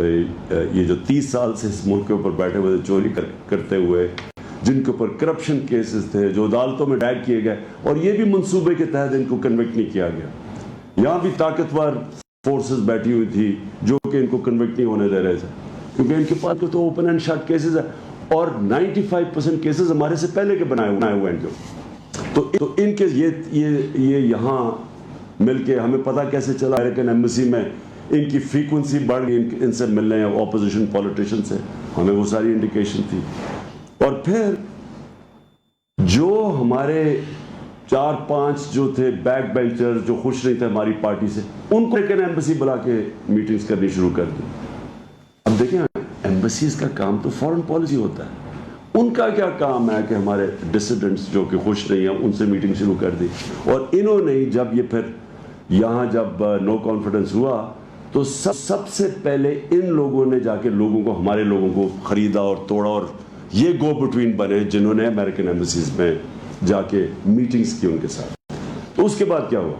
یہ جو 30 سال سے اس ملک کے اوپر بیٹھے ہوئے چوری کرتے ہوئے، جن کے اوپر کرپشن کیسز تھے، جو عدالتوں میں ڈیگ کیے گئے، اور یہ بھی منصوبے کے تحت ان کو کنوکٹ نہیں کیا گیا. یہاں بھی طاقتور فورسز بیٹھی ہوئی تھی جو کہ ان کو کنوکٹ نہیں ہونے دے رہے تھے، کیونکہ ان کے پاس تو اوپن اینڈ شٹ کیسز ہے، اور 95% کیسز ہمارے سے پہلے کے بنائے ہوئے ہیں. تو ان کے یہ یہاں مل کے ہمیں پتہ کیسے چلا امریکن ایمبیسی میں ان کی فریکوینسی بڑھ گئی ان سے ملنے اپوزیشن پولیٹیشین سے، ہمیں وہ ساری انڈیکیشن تھی. اور پھر جو ہمارے 4-5 جو تھے بیک بینچر جو خوش نہیں تھے ہماری پارٹی سے، ان کو امریکن ایمبیسی بلا کے میٹنگز کرنی شروع کر دی. اب دیکھیں ایمبیسیز کا کام تو فورن پالیسی ہوتا ہے، ان کا کیا کام ہے کہ ہمارے ڈسیڈنٹس جو کہ خوش نہیں ہیں ان سے میٹنگ شروع کر دی. اور انہوں نے جب یہ پھر یہاں جب نو کانفیڈنس ہوا تو سب سے پہلے ان لوگوں نے جا کے لوگوں کو، ہمارے لوگوں کو خریدا اور توڑا، اور یہ گو بٹوین بنے جنہوں نے امریکن ایمبیسیز میں جا کے میٹنگز کی ان کے ساتھ. تو اس کے بعد کیا ہوا،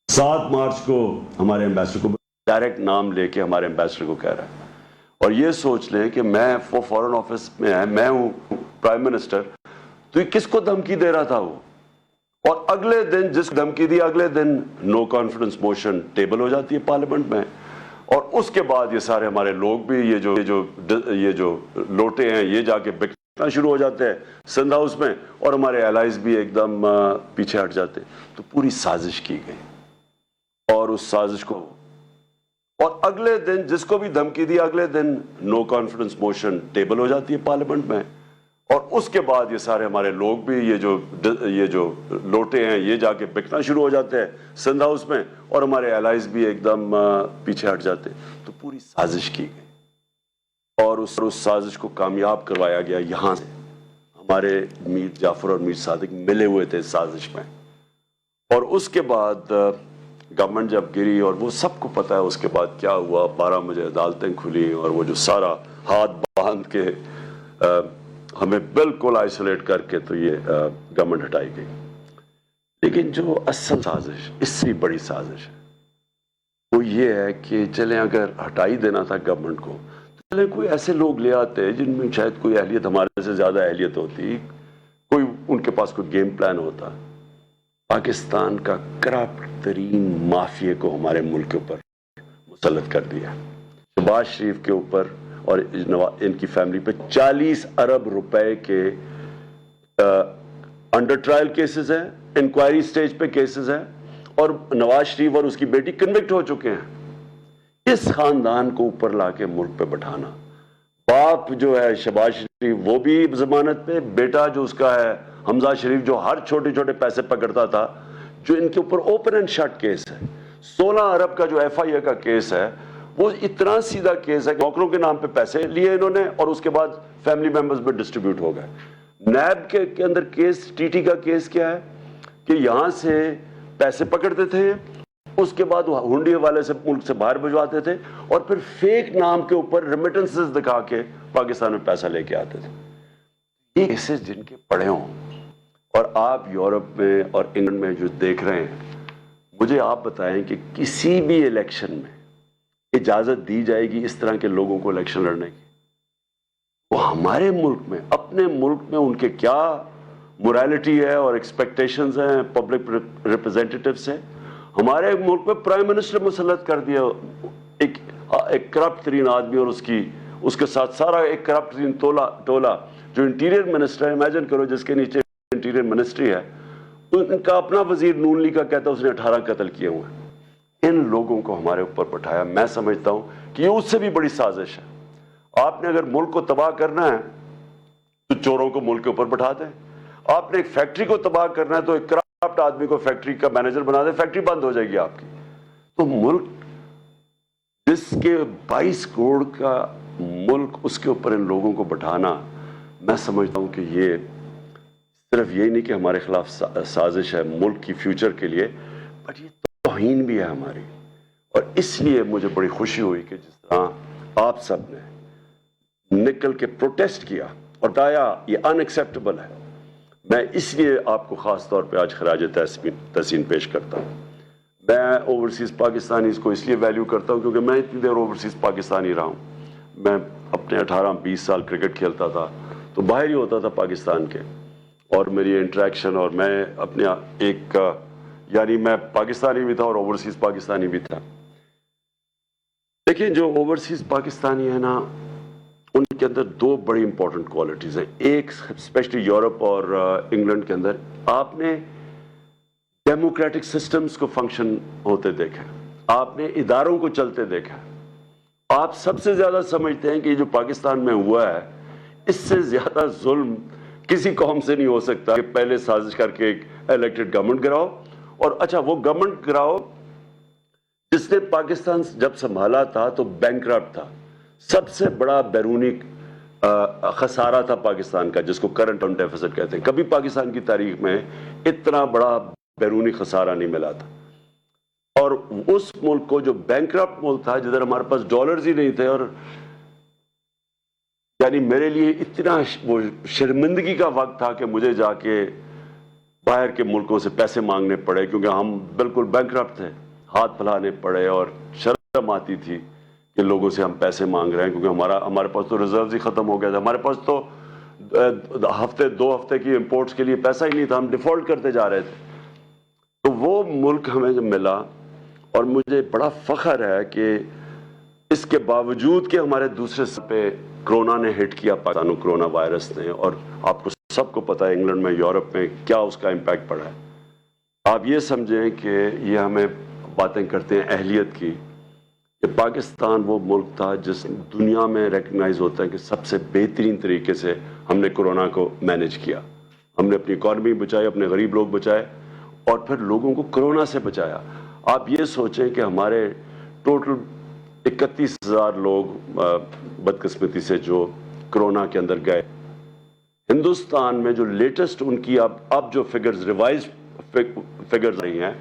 7 مارچ کو ہمارے ایمبیسڈر کو ڈائریکٹ نام لے کے ہمارے ایمبیسڈر کو کہہ رہا ہے، اور یہ سوچ لیں کہ میں فورن آفس میں ہے، میں ہوں پرائم منسٹر، تو یہ کس کو دھمکی دے رہا تھا وہ. اور اگلے دن جس دھمکی دی، اگلے دن نو کانفیڈنس موشن ٹیبل ہو جاتی ہے پارلیمنٹ میں، اور اس کے بعد یہ سارے ہمارے لوگ بھی یہ جو لوٹے ہیں یہ جا کے بکنا شروع ہو جاتے ہیں سندھ ہاؤس میں، اور ہمارے الائز بھی ایک دم پیچھے ہٹ جاتے. تو پوری سازش کی گئی، اور اس سازش کو، اور اگلے دن جس کو بھی دھمکی دی، اگلے دن نو کانفیڈنس موشن ٹیبل ہو جاتی ہے پارلیمنٹ میں، اور اس کے بعد یہ سارے ہمارے لوگ بھی یہ جو لوٹے ہیں یہ جا کے بکنا شروع ہو جاتے ہیں سندھ ہاؤس میں، اور ہمارے الائز بھی ایک دم پیچھے ہٹ جاتے. تو پوری سازش کی گئی، اور اس سازش کو کامیاب کروایا گیا. یہاں سے ہمارے میر جعفر اور میر صادق ملے ہوئے تھے سازش میں. اور اس کے بعد گورنمنٹ جب گری، اور وہ سب کو پتا ہے اس کے بعد کیا ہوا، 12 بجے عدالتیں کھلی، اور وہ جو سارا ہاتھ باندھ کے ہمیں بالکل آئسولیٹ کر کے تو یہ گورنمنٹ ہٹائی گئی. لیکن جو اصل سازش، اس سے بڑی سازش ہے، وہ یہ ہے کہ چلیں اگر ہٹائی دینا تھا گورنمنٹ کو تو چلیں کوئی ایسے لوگ لے آتے جن میں شاید کوئی اہلیت ہمارے سے زیادہ اہلیت ہوتی، کوئی ان کے پاس کوئی گیم پلان ہوتا. پاکستان کا کرپٹ ترین مافیا کو ہمارے ملک کے اوپر مسلط کر دیا. شہباز شریف کے اوپر اور ان کی فیملی پہ 40 ارب روپے کے انڈر ٹرائل کیسز ہیں، انکوائری سٹیج پہ کیسز ہیں، اور نواز شریف اور اس کی بیٹی کنوکٹ ہو چکے ہیں. اس خاندان کو اوپر لا کے ملک پہ بٹھانا، باپ جو ہے شہباز شریف وہ بھی ضمانت پہ، بیٹا جو اس کا ہے حمزہ شریف جو ہر چھوٹے چھوٹے پیسے پکڑتا تھا، جو ان کے اوپر اوپن اینڈ شٹ کیس ہے. 16 ارب کا جو ایف آئی اے کا کیس ہے، وہ اتنا سیدھا کیس ہے کہ نوکروں کے نام پہ پیسے لیے انہوں نے، اور اس کے بعد فیملی ممبرز میں ڈسٹریبیوٹ ہو گئے. نیب کے اندر کیس، ٹی ٹی کا کیس کیا ہے کہ یہاں سے پیسے پکڑتے تھے، اس کے بعد وہ ہنڈی حوالے سے ملک سے باہر بھجواتے تھے، اور پھر فیک نام کے اوپر ریمیٹنسز دکھا کے پاکستان میں پیسہ لے کے آتے تھے. یہ کیسز جن کے پڑے ہوں، اور آپ یورپ میں اور انگلینڈ میں جو دیکھ رہے ہیں، مجھے آپ بتائیں کہ کسی بھی الیکشن میں اجازت دی جائے گی اس طرح کے لوگوں کو الیکشن لڑنے کی؟ وہ ہمارے ملک میں، اپنے ملک میں ان کے کیا مورالٹی ہے اور ایکسپیکٹیشنز ہیں پبلک ریپرزینٹیٹیو سے. ہمارے ملک میں پرائم منسٹر مسلط کر دیا ایک کرپٹ ترین آدمی، اور اس کے ساتھ سارا ایک کرپٹ ترین ٹولہ جو انٹیریئر منسٹر ہے. امیجن کرو جس کے نیچے انٹیریئر منسٹری ہے، ان کا اپنا وزیر نون لیگ کا کہتا ہے اس نے 18 قتل کیے ہوئے ہیں. ان لوگوں کو ہمارے اوپر بٹھایا. میں سمجھتا ہوں کہ یہ اس سے بھی بڑی سازش ہے. آپ نے اگر ملک کو تباہ کرنا ہے تو چوروں کو ملک کے اوپر بٹھا دیں. آپ نے ایک فیکٹری کو تباہ کرنا ہے تو ایک کرپٹ آدمی کو فیکٹری کا مینیجر بنا دیں، فیکٹری بند ہو جائے گی آپ کی. تو ملک جس کے 22 کروڑ کا ملک، اس کے اوپر ان لوگوں کو بٹھانا، میں سمجھتا ہوں کہ یہ صرف یہی نہیں کہ ہمارے خلاف سازش ہے ملک کی فیوچر کے لیے، بٹ یہ توہین بھی ہے ہماری. اور اس لیے مجھے بڑی خوشی ہوئی کہ جس طرح آپ سب نے نکل کے پروٹیسٹ کیا اور بتایا یہ ان ایکسیپٹیبل ہے. میں اس لیے آپ کو خاص طور پہ آج خراج تحسین پیش کرتا ہوں. میں اوورسیز پاکستانیز کو اس لیے ویلیو کرتا ہوں کیونکہ میں اتنی دیر اوورسیز پاکستانی رہا ہوں. میں اپنے 18-20 سال کرکٹ کھیلتا تھا تو باہر ہی ہوتا تھا پاکستان کے, اور میری انٹریکشن, اور میں اپنے ایک یعنی میں پاکستانی بھی تھا اور اوورسیز پاکستانی بھی تھا. لیکن جو اوورسیز پاکستانی ہے نا, ان کے اندر دو بڑی امپورٹنٹ کوالٹیز ہیں. ایک اسپیشلی یورپ اور انگلینڈ کے اندر آپ نے ڈیموکریٹک سسٹمز کو فنکشن ہوتے دیکھا, آپ نے اداروں کو چلتے دیکھا. آپ سب سے زیادہ سمجھتے ہیں کہ جو پاکستان میں ہوا ہے اس سے زیادہ ظلم کسی قوم سے نہیں ہو سکتا کہ پہلے سازش کر کے ایک الیکٹڈ گورنمنٹ گراؤ, اور اچھا وہ گورنمنٹ گراؤ جس نے پاکستان جب سنبھالا تھا تو بینکرپٹ تھا, سب سے بڑا بیرونی خسارہ تھا پاکستان کا, جس کو کرنٹ اکاؤنٹ ڈیفیسٹ کہتے ہیں. کبھی پاکستان کی تاریخ میں اتنا بڑا بیرونی خسارہ نہیں ملا تھا. اور اس ملک کو جو بینکرپٹ ملک تھا, جدھر ہمارے پاس ڈالرز ہی نہیں تھے, اور یعنی میرے لیے اتنا وہ شرمندگی کا وقت تھا کہ مجھے جا کے باہر کے ملکوں سے پیسے مانگنے پڑے کیونکہ ہم بالکل بینکرپٹ تھے, ہاتھ پھیلانے پڑے, اور شرم آتی تھی کہ لوگوں سے ہم پیسے مانگ رہے ہیں کیونکہ ہمارے پاس تو ریزروز ہی ختم ہو گیا تھا. ہمارے پاس تو دو ہفتے کی امپورٹس کے لیے پیسہ ہی نہیں تھا, ہم ڈیفالٹ کرتے جا رہے تھے. تو وہ ملک ہمیں جب ملا, اور مجھے بڑا فخر ہے کہ اس کے باوجود کہ ہمارے دوسرے پہ کرونا نے ہٹ کیا, پاکستان کو کرونا وائرس نے, اور آپ کو سب کو پتا ہے انگلینڈ میں, یورپ میں کیا اس کا امپیکٹ پڑا ہے. آپ یہ سمجھیں کہ یہ ہمیں باتیں کرتے ہیں اہلیت کی, کہ پاکستان وہ ملک تھا جس دنیا میں ریکگنائز ہوتا ہے کہ سب سے بہترین طریقے سے ہم نے کرونا کو مینج کیا. ہم نے اپنی اکانومی بچائی, اپنے غریب لوگ بچائے, اور پھر لوگوں کو کرونا سے بچایا. آپ یہ سوچیں کہ ہمارے ٹوٹل 31,000 لوگ بدقسمتی سے جو کرونا کے اندر گئے. ہندوستان میں جو لیٹسٹ ان کی اب جو فگرز, ریوائز فگرز رہی ہیں,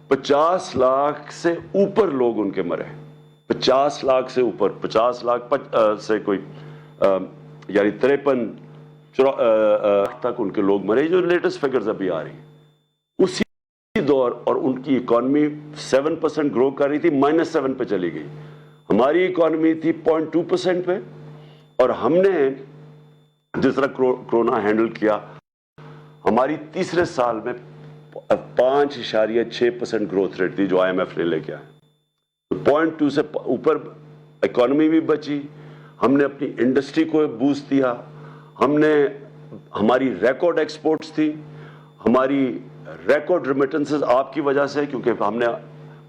50 لاکھ سے اوپر لوگ ان کے مرے. 50 لاکھ سے اوپر, 50 لاکھ سے کوئی یعنی 53 تک ان کے لوگ مرے, جو لیٹسٹ فگرز ابھی آ رہی ہیں. اسی دور, اور ان کی اکانومی 7% گرو کر رہی تھی, -7 پہ چلی گئی. ہماری اکانومی تھی 0.2% پہ, اور ہم نے جس طرح کرونا ہینڈل کیا, ہماری تیسرے سال میں 5.6% گروتھ ریٹ تھی جو IMF نے لے کے آئے. 0.2 سے اوپر اکانومی بھی بچی, ہم نے اپنی انڈسٹری کو بوسٹ دیا, ہماری ریکارڈ ایکسپورٹس تھی, ہماری ریکارڈ ریمیٹنسز آپ کی وجہ سے, کیونکہ ہم نے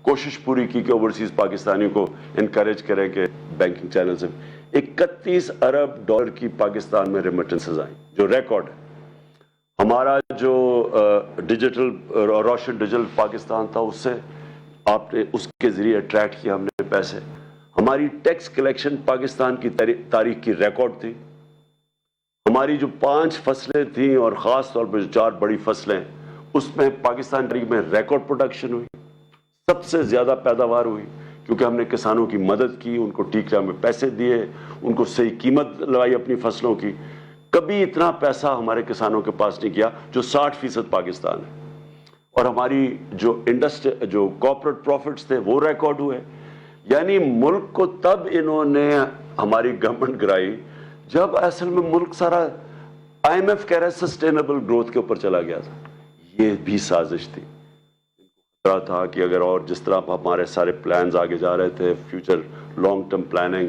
کوشش پوری کی کہ اوورسیز پاکستانیوں کو انکریج کریں کہ بینکنگ چینل سے 31 ارب ڈالر کی پاکستان میں ریمیٹنسز آئیں, جو ریکارڈ ہے. ہمارا جو ڈیجیٹل روشن ڈیجیٹل پاکستان تھا, اس سے آپ نے اس کے ذریعے اٹریکٹ کیا ہم نے پیسے. ہماری ٹیکس کلیکشن پاکستان کی تاریخ کی ریکارڈ تھی. ہماری جو 5 فصلیں تھیں, اور خاص طور پہ 4 بڑی فصلیں, اس میں پاکستان تاریخ میں ریکارڈ پروڈکشن ہوئی, سب سے زیادہ پیداوار ہوئی, کیونکہ ہم نے کسانوں کی مدد کی, ان کو ٹھیک ٹائم میں پیسے دیے, ان کو صحیح قیمت لگائی اپنی فصلوں کی. کبھی اتنا پیسہ ہمارے کسانوں کے پاس نہیں کیا جو 60% پاکستان ہے. اور ہماری جو کارپوریٹ پروفٹس تھے وہ ریکارڈ ہوئے. یعنی ملک کو تب انہوں نے ہماری گورنمنٹ گرائی جب اصل میں ملک سارا IMF کہہ رہا ہے سسٹینیبل گروتھ کے اوپر چلا گیا تھا. یہ بھی سازش تھی. خطرہ تھا کہ اگر اور جس طرح ہمارے سارے پلانز آگے جا رہے تھے, فیوچر لانگ ٹرم پلاننگ,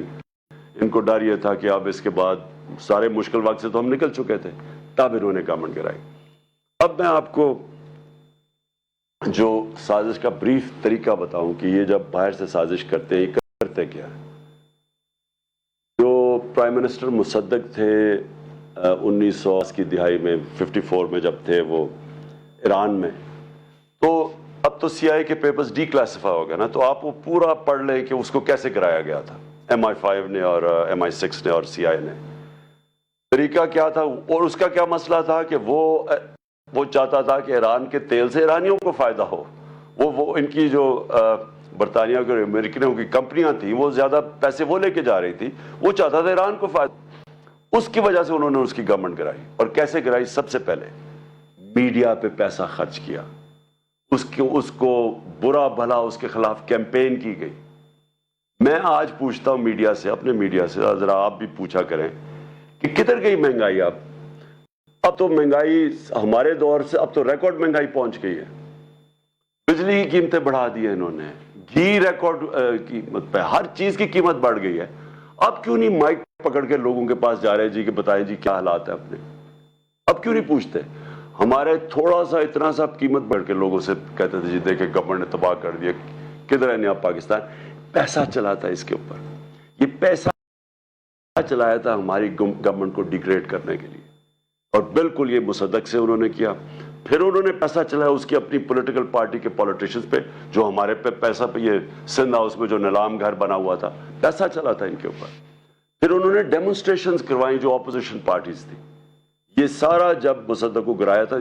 ان کو ڈر یہ تھا کہ اب اس کے بعد سارے مشکل وقت سے تو ہم نکل چکے تھے, تب انہوں نے گورنمنٹ گرائی. اب میں آپ کو جو سازش کا بریف طریقہ بتاؤں کہ یہ جب باہر سے سازش کرتے ہیں, یہ کرتے کیا ہے. جو پرائم منسٹر مصدق تھے 1900 کی دہائی میں, 54 میں جب تھے وہ ایران میں, تو اب تو CIA کے پیپرز ڈی کلاسیفائی ہو گئے نا, تو آپ وہ پورا پڑھ لیں کہ اس کو کیسے کرایا گیا تھا MI5 نے اور MI6 نے اور CIA نے. طریقہ کیا تھا, اور اس کا کیا مسئلہ تھا کہ وہ چاہتا تھا کہ ایران کے تیل سے ایرانیوں کو فائدہ ہو. وہ ان کی جو برطانیہ کے اور امریکنوں کی کمپنیاں تھیں, وہ زیادہ پیسے وہ لے کے جا رہی تھی, وہ چاہتا تھا ایران کو فائدہ. اس کی وجہ سے انہوں نے اس کی گورنمنٹ کرائی. اور کیسے کرائی؟ سب سے پہلے میڈیا پہ پیسہ خرچ کیا، اس کو برا بھلا اس کے خلاف کیمپین کی گئی۔ میں آج پوچھتا ہوں میڈیا سے، اپنے میڈیا سے، ذرا آپ بھی پوچھا کریں کہ کدھر گئی مہنگائی؟ اب تو مہنگائی ہمارے دور سے اب تو ریکارڈ مہنگائی پہنچ گئی ہے۔ بجلی کی قیمتیں بڑھا دی ہیں انہوں نے، گھی ریکارڈ قیمت پہ، ہر چیز کی قیمت بڑھ گئی ہے۔ اب کیوں نہیں مائک پکڑ کے لوگوں کے پاس جا رہے جی کہ بتائیں جی کیا حالات ہے اپنے؟ اب کیوں نہیں پوچھتے؟ ہمارے تھوڑا سا اتنا سا قیمت بڑھ کے لوگوں سے کہتے تھے جی دیکھیں گورنمنٹ نے تباہ کر دیا، کدھر ہے نیا پاکستان؟ پیسہ چلاتا ہے اس کے اوپر، یہ پیسہ چلایا تھا ہماری گورنمنٹ کو ڈیگریڈ کرنے کے لیے، اور بالکل یہ مصدق سے انہوں نے کیا۔ پھر انہوں نے پیسہ چلایا اس کی اپنی پولیٹیکل پارٹی کے پولیٹیشنز پہ، جو ہمارے پہ پیسہ پہ، یہ سندھ ہاؤس میں جو نیلام گھر بنا ہوا تھا، پیسہ چلا تھا ان کے اوپر۔ پھر انہوں نے ڈیمونسٹریشنز کروائیں جو اپوزیشن پارٹیز تھی، یہ سارا جب مصدق کو گرایا تھا،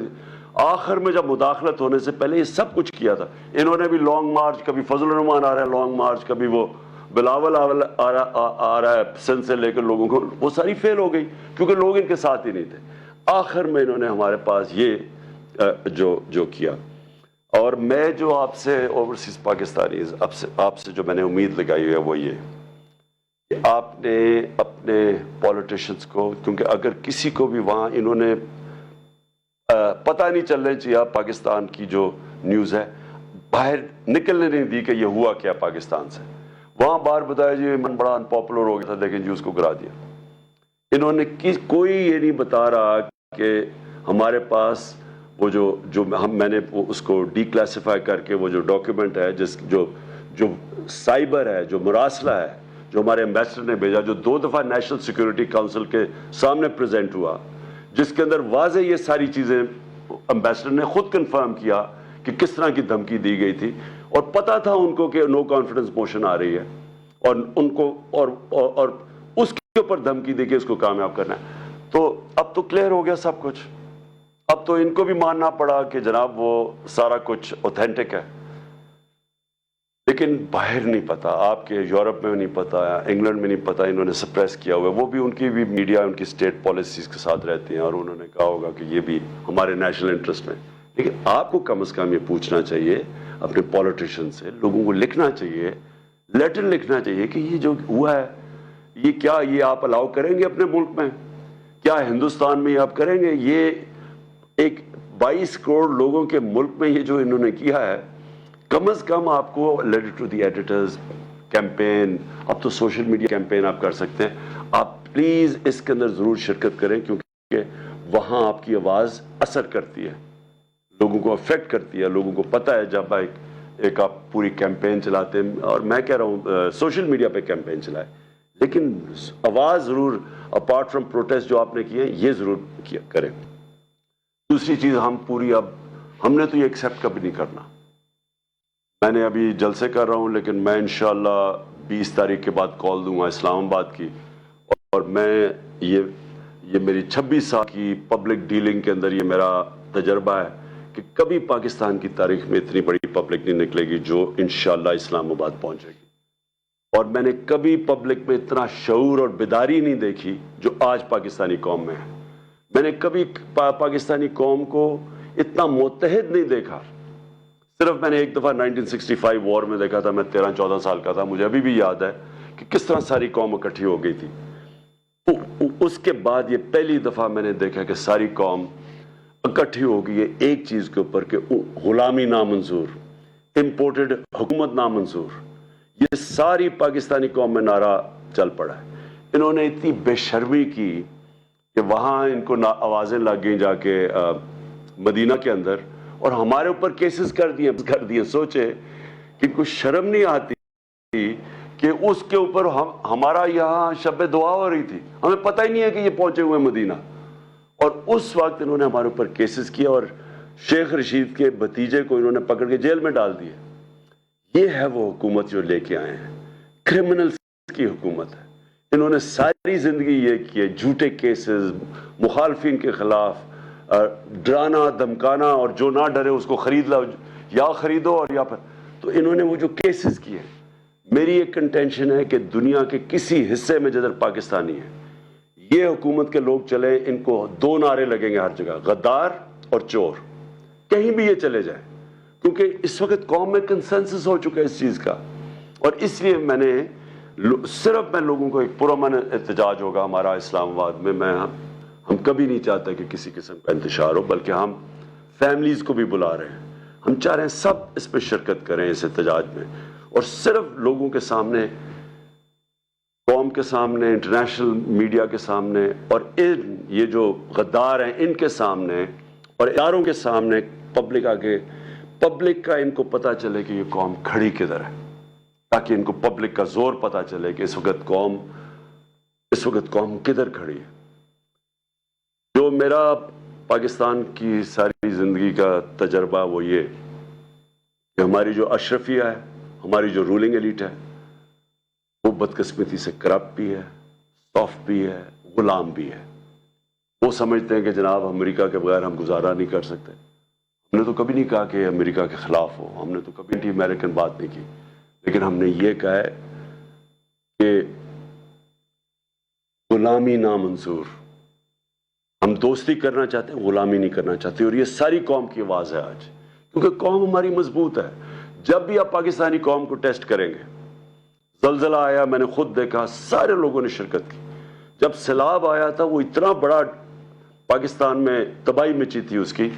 آخر میں جب مداخلت ہونے سے پہلے یہ سب کچھ کیا تھا۔ انہوں نے بھی لانگ مارچ، کبھی فضل الرحمان آ رہا ہے لانگ مارچ، کبھی وہ بلاول آ رہا ہے سندھ سے لے کر لوگوں کو، وہ ساری فیل ہو گئی کیونکہ لوگ ان کے ساتھ ہی نہیں تھے۔ آخر میں انہوں نے ہمارے پاس یہ جو کیا۔ اور میں جو آپ سے اوورسیز پاکستانیز آپ سے جو میں نے امید لگائی ہوئی ہے وہ یہ کہ آپ نے اپنے پولیٹیشنز کو، کیونکہ اگر کسی کو بھی وہاں انہوں نے پتہ نہیں چلنے چاہیے پاکستان کی جو نیوز ہے، باہر نکلنے نہیں دی کہ یہ ہوا کیا پاکستان سے، وہاں باہر بتایا جی من بڑا ان پاپولر ہو گیا تھا لیکن جی اس کو گرا دیا۔ انہوں نے کوئی یہ نہیں بتا رہا کہ ہمارے پاس وہ جو میں نے اس کو ڈی کلاسیفائی کر کے وہ جو ڈاکیومنٹ ہے جو سائبر ہے، جو مراسلہ ہے، جو ہمارے ایمبیسڈر نے بھیجا، جو 2 دفعہ نیشنل سیکیورٹی کونسل کے سامنے پریزنٹ ہوا، جس کے اندر واضح یہ ساری چیزیں ایمبیسڈر نے خود کنفرم کیا کہ کس طرح کی دھمکی دی گئی تھی، اور پتا تھا ان کو کہ نو کانفیڈنس موشن آ رہی ہے، اور ان کو اور اس کے اوپر دھمکی دے کے اس کو کامیاب کرنا ہے۔ تو اب تو کلیئر ہو گیا سب کچھ، اب تو ان کو بھی ماننا پڑا کہ جناب وہ سارا کچھ اوتھینٹک ہے، لیکن باہر نہیں پتا، آپ کے یورپ میں نہیں پتا، انگلینڈ میں نہیں پتا، انہوں نے سپریس کیا ہوا ہے۔ وہ بھی ان کی بھی میڈیا ان کی اسٹیٹ پالیسیز کے ساتھ رہتے ہیں، اور انہوں نے کہا ہوگا کہ یہ بھی ہمارے نیشنل انٹرسٹ میں، لیکن آپ کو کم از کم یہ پوچھنا چاہیے اپنے پولیٹیشین سے، لوگوں کو لکھنا چاہیے، لیٹر لکھنا چاہیے کہ یہ جو ہوا ہے یہ کیا یہ آپ الاؤ کریں گے اپنے ملک میں؟ کیا ہندوستان میں یہ آپ کریں گے؟ یہ ایک 22 کروڑ لوگوں کے ملک میں یہ جو انہوں نے کیا ہے، کم از کم آپ کو letter to the editors campaign, اب تو سوشل میڈیا کیمپین آپ کر سکتے ہیں، آپ پلیز اس کے اندر ضرور شرکت کریں، کیونکہ وہاں آپ کی آواز اثر کرتی ہے، لوگوں کو افیکٹ کرتی ہے، لوگوں کو پتہ ہے جب ایک آپ پوری کیمپین چلاتے ہیں، اور میں کہہ رہا ہوں سوشل میڈیا پہ کیمپین چلائے، لیکن آواز ضرور اپارٹ فرام پروٹیسٹ جو آپ نے کیے یہ ضرور کریں۔ دوسری چیز ہم نے تو یہ ایکسیپٹ کبھی نہیں کرنا، میں نے ابھی جلسے کر رہا ہوں لیکن میں انشاءاللہ 20 تاریخ کے بعد کال دوں گا اسلام آباد کی، اور میں یہ میری 26 سال کی پبلک ڈیلنگ کے اندر یہ میرا تجربہ ہے کہ کبھی پاکستان کی تاریخ میں اتنی بڑی پبلک نہیں نکلے گی جو انشاءاللہ اسلام آباد پہنچے گی، اور میں نے کبھی پبلک میں اتنا شعور اور بیداری نہیں دیکھی جو آج پاکستانی قوم میں ہے۔ میں نے کبھی پاکستانی قوم کو اتنا متحد نہیں دیکھا، صرف میں نے ایک دفعہ 1965 وار میں دیکھا تھا، میں 13-14 سال کا تھا، مجھے ابھی بھی یاد ہے کہ کس طرح ساری قوم اکٹھی ہو گئی تھی۔ اس کے بعد یہ پہلی دفعہ میں نے دیکھا کہ ساری قوم اکٹھی ہو گئی ہے ایک چیز کے اوپر کہ غلامی نامنظور، امپورٹڈ حکومت نامنظور، یہ ساری پاکستانی قوم میں نعرہ چل پڑا ہے۔ انہوں نے اتنی بے شرمی کی کہ وہاں ان کو آوازیں لگ گئیں جا کے مدینہ کے اندر، اور ہمارے اوپر کیسز کر دیے۔ سوچے کہ کچھ شرم نہیں آتی کہ اس کے اوپر ہمارا یہاں شب دعا ہو رہی تھی، ہمیں پتہ ہی نہیں ہے کہ یہ پہنچے ہوئے مدینہ، اور اس وقت انہوں نے ہمارے اوپر کیسز کیا، اور شیخ رشید کے بھتیجے کو انہوں نے پکڑ کے جیل میں ڈال دیا۔ یہ ہے وہ حکومت جو لے کے آئے ہیں، کرمنلز کی حکومت ہے۔ انہوں نے ساری زندگی یہ کیے، جھوٹے کیسز، مخالفین کے خلاف ڈرانا دھمکانا، اور جو نہ ڈرے اس کو خرید لو، یا خریدو اور یا پھر، تو انہوں نے وہ جو کیسز کیے۔ میری ایک کنٹینشن ہے کہ دنیا کے کسی حصے میں جدھر پاکستانی ہے، یہ حکومت کے لوگ چلیں، ان کو 2 نعرے لگیں گے ہر جگہ، غدار اور چور۔ کہیں بھی یہ چلے جائیں، کیونکہ اس وقت قوم میں کنسنسس ہو چکا ہے اس چیز کا. اور اس لیے میں نے صرف میں لوگوں کو ایک پرامن احتجاج ہوگا ہمارا اسلام آباد میں ہم کبھی نہیں چاہتے کہ کسی قسم کا انتشار ہو، بلکہ ہم فیملیز کو بھی بلا رہے ہیں. ہم چاہ رہے ہیں سب اس پہ شرکت کریں اس احتجاج میں، اور صرف لوگوں کے سامنے، قوم کے سامنے، انٹرنیشنل میڈیا کے سامنے، اور یہ جو غدار ہیں ان کے سامنے اور اداروں کے سامنے، پبلک کا ان کو پتہ چلے کہ یہ قوم کھڑی کدھر ہے، تاکہ ان کو پبلک کا زور پتہ چلے کہ اس وقت قوم کدھر کھڑی ہے. جو میرا پاکستان کی ساری زندگی کا تجربہ وہ یہ کہ ہماری جو اشرفیہ ہے، ہماری جو رولنگ ایلیٹ ہے، وہ بدقسمتی سے کرپٹ بھی ہے، سافٹ بھی ہے، غلام بھی ہے. وہ سمجھتے ہیں کہ جناب امریکہ کے بغیر ہم گزارا نہیں کر سکتے. ہم نے تو کبھی نہیں کہا کہ امریکہ کے خلاف ہو، ہم نے تو کبھی اینٹی امریکن بات نہیں کی، لیکن ہم نے یہ کہا ہے کہ غلامی نامنظور. ہم دوستی کرنا چاہتے ہیں، غلامی نہیں کرنا چاہتے. اور یہ ساری قوم کی آواز ہے آج، کیونکہ قوم ہماری مضبوط ہے. جب بھی آپ پاکستانی قوم کو ٹیسٹ کریں گے، زلزلہ آیا میں نے خود دیکھا، سارے لوگوں نے شرکت کی. جب سیلاب آیا تھا، وہ اتنا بڑا پاکستان میں تباہی مچی تھی اس کی،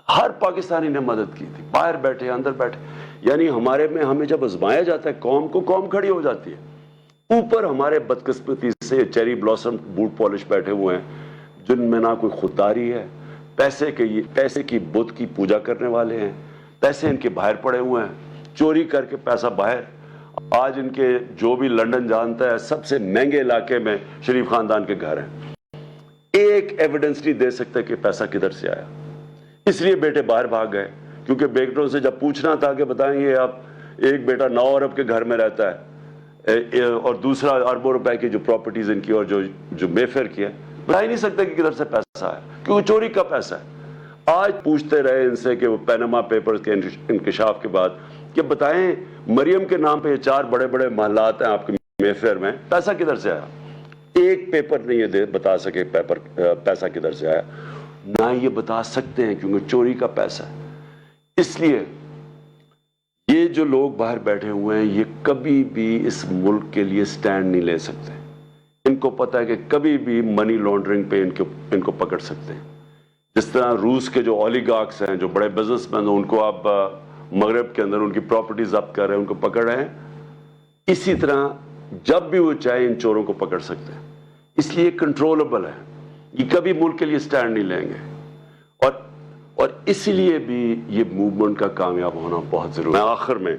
ہر پاکستانی نے مدد کی تھی، باہر بیٹھے اندر بیٹھے. یعنی ہمیں جب آزمایا جاتا ہے قوم کھڑی ہو جاتی ہے. اوپر ہمارے بدقسمتی سے چیری بلاسم بوٹ پالش بیٹھے ہوئے ہیں، جن میں نہ کوئی خودداری ہے، پیسے کی بت کی پوجا کرنے والے ہیں، پیسے ان کے باہر پڑے ہوئے ہیں، چوری کر کے پیسہ باہر. آج ان کے جو بھی لندن جانتا ہے، سب سے مہنگے علاقے میں شریف خاندان کے گھر ہیں. ایک ایویڈنس نہیں دے سکتے کہ پیسہ کدھر سے آیا. اس لیے بیٹے باہر بھاگ گئے، کیونکہ بیٹوں سے جب پوچھنا تھا کہ بتائیں یہ آپ، ایک بیٹا 9 ارب کے گھر میں رہتا ہے اور دوسرا اربوں روپے کی جو پراپرٹیز ان کی اور جو مے فیئر کی ہے، بتا ہی نہیں سکتے کہ کدھر سے پیسہ آیا، کیونکہ چوری کا پیسہ ہے. آج پوچھتے رہے ان سے کہ وہ پینما پیپرز کے انکشاف کے بعد کہ بتائیں مریم کے نام پہ یہ 4 بڑے بڑے محلات ہیں آپ کے مے فیئر میں، پیسہ کدھر سے آیا؟ ایک پیپر نہیں یہ بتا سکے پیسہ کدھر سے آیا. نہ یہ بتا سکتے ہیں کیونکہ چوری کا پیسہ ہے. اس لیے یہ جو لوگ باہر بیٹھے ہوئے ہیں، یہ کبھی بھی اس ملک کے لیے سٹینڈ نہیں لے سکتے. ان کو پتہ ہے کہ کبھی بھی منی لانڈرنگ پہ ان کو پکڑ سکتے ہیں. جس طرح روس کے جو اولیگارکس ہیں، جو بڑے بزنس مین ہیں، ان کو آپ مغرب کے اندر ان کی پراپرٹی ضبط کر رہے ہیں، ان کو پکڑ رہے ہیں، اسی طرح جب بھی وہ چاہے ان چوروں کو پکڑ سکتے ہیں. اس لیے کنٹرولبل ہے، یہ کبھی ملک کے لیے سٹینڈ نہیں لیں گے. اور اسی لیے بھی یہ موومنٹ کا کامیاب ہونا بہت ضروری ہے. میں آخر میں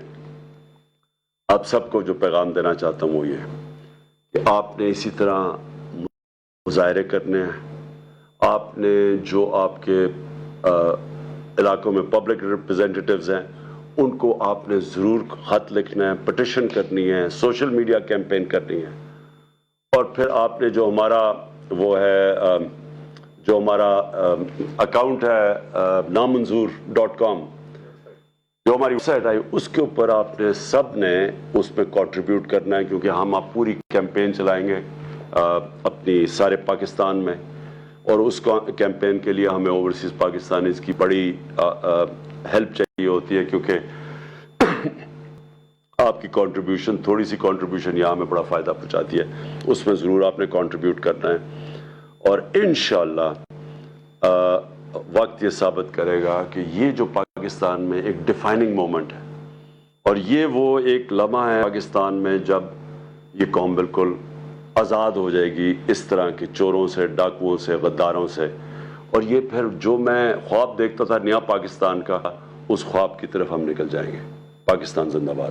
آپ سب کو جو پیغام دینا چاہتا ہوں وہ یہ ہے کہ آپ نے اسی طرح مظاہرے کرنے ہیں. آپ نے جو آپ کے علاقوں میں پبلک ریپریزنٹیٹیوز ہیں، ان کو آپ نے ضرور خط لکھنا ہے، پٹیشن کرنی ہے، سوشل میڈیا کیمپین کرنی ہے. اور پھر آپ نے جو ہمارا وہ ہے جو ہمارا اکاؤنٹ ہے نامنظور.com، جو ہماری ویب سائٹ آئی، اس کے اوپر آپ نے سب نے اس میں کنٹریبیوٹ کرنا ہے، کیونکہ ہم آپ پوری کیمپین چلائیں گے اپنی سارے پاکستان میں. اور اس کیمپین کے لیے ہمیں اوورسیز پاکستانیز کی بڑی ہیلپ چاہیے ہوتی ہے، کیونکہ آپ کی کنٹریبیوشن، تھوڑی سی کنٹریبیوشن یہاں ہمیں بڑا فائدہ پہنچاتی ہے. اس میں ضرور آپ نے کنٹریبیوٹ کرنا ہے. اور انشاءاللہ وقت یہ ثابت کرے گا کہ یہ جو پاکستان میں ایک ڈیفائننگ مومنٹ ہے، اور یہ وہ ایک لمحہ ہے پاکستان میں جب یہ قوم بالکل آزاد ہو جائے گی اس طرح کے چوروں سے، ڈاکوؤں سے، غداروں سے. اور یہ پھر جو میں خواب دیکھتا تھا نیا پاکستان کا، اس خواب کی طرف ہم نکل جائیں گے. پاکستان زندہ باد.